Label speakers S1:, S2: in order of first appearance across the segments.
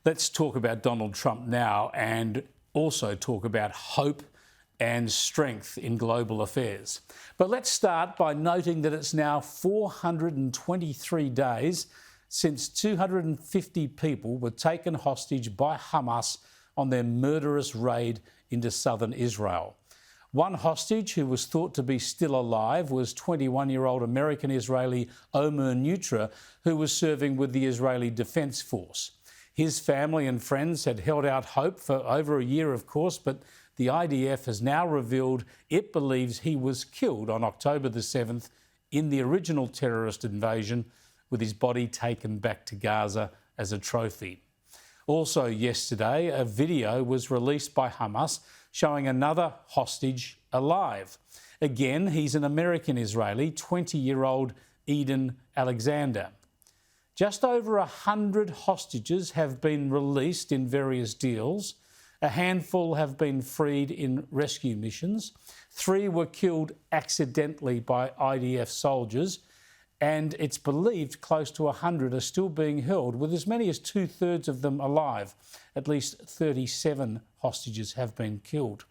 S1: Let's talk about Donald Trump now and also talk about hope and strength in global affairs. But let's start by noting that it's now 423 days since 250 people were taken hostage by Hamas on their murderous raid into southern Israel. One hostage who was thought to be still alive was 21-year-old American-Israeli Omer Neutra, who was serving with the Israeli Defence Force. His family and friends had held out hope for over a year, of course, but the IDF has now revealed it believes he was killed on October the 7th in the original terrorist invasion, with his body taken back to Gaza as a trophy. Also yesterday, a video was released by Hamas showing another hostage alive. Again, he's an American-Israeli, 20-year-old Eden Alexander. Just over 100 hostages have been released in various deals. A handful have been freed in rescue missions. 3 were killed accidentally by IDF soldiers. And it's believed close to 100 are still being held, with as many as 2/3 of them alive. At least 37 hostages have been killed.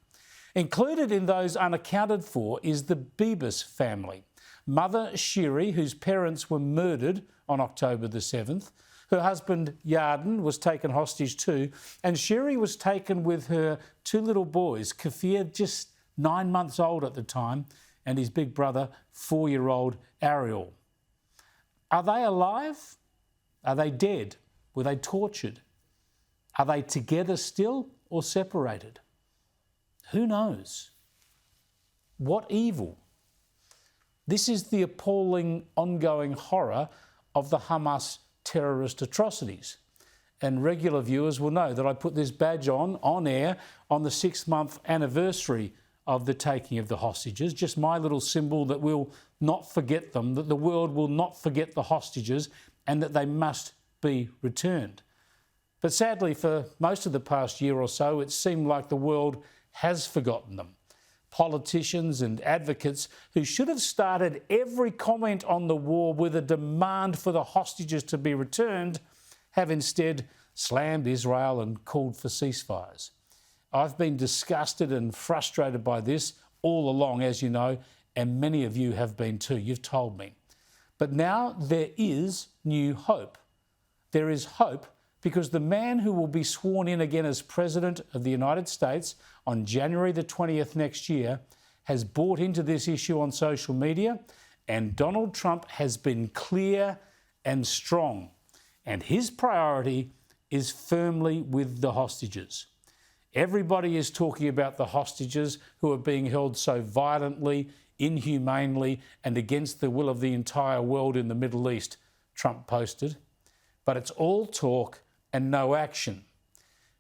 S1: Included in those unaccounted for is the Bibas family. Mother Shiri, whose parents were murdered on October the 7th. Her husband Yarden was taken hostage too, and Shiri was taken with her 2 little boys, Kafir, just 9 months old at the time, and his big brother, 4-year-old Ariel. Are they alive? Are they dead? Were they tortured? Are they together still or separated? Who knows? What evil? This is the appalling ongoing horror of the Hamas terrorist atrocities. And regular viewers will know that I put this badge on air on the 6-month anniversary of the taking of the hostages, just my little symbol that we'll not forget them, that the world will not forget the hostages, and that they must be returned. But sadly, for most of the past year or so, it seemed like the world has forgotten them. Politicians and advocates who should have started every comment on the war with a demand for the hostages to be returned have instead slammed Israel and called for ceasefires. I've been disgusted and frustrated by this all along, as you know, and many of you have been too. You've told me. But now there is new hope. There is hope because the man who will be sworn in again as President of the United States on January the 20th next year has bought into this issue on social media, and Donald Trump has been clear and strong. And his priority is firmly with the hostages. Everybody is talking about the hostages who are being held so violently, inhumanely, and against the will of the entire world in the Middle East, Trump posted. But it's all talk and no action.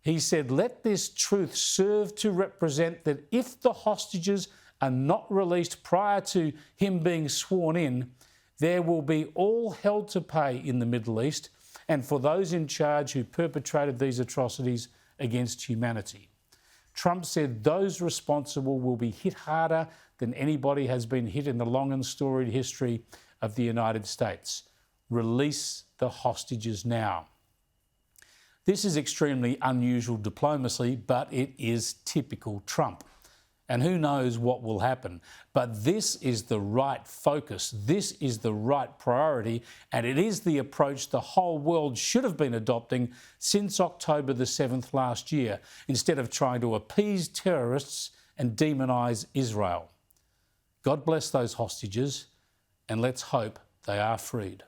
S1: He said, let this truth serve to represent that if the hostages are not released prior to him being sworn in, there will be all hell to pay in the Middle East and for those in charge who perpetrated these atrocities against humanity. Trump said those responsible will be hit harder than anybody has been hit in the long and storied history of the United States. Release the hostages now. This is extremely unusual diplomacy, but it is typical Trump. And who knows what will happen. But this is the right focus. This is the right priority. And it is the approach the whole world should have been adopting since October the 7th last year, instead of trying to appease terrorists and demonise Israel. God bless those hostages, and let's hope they are freed.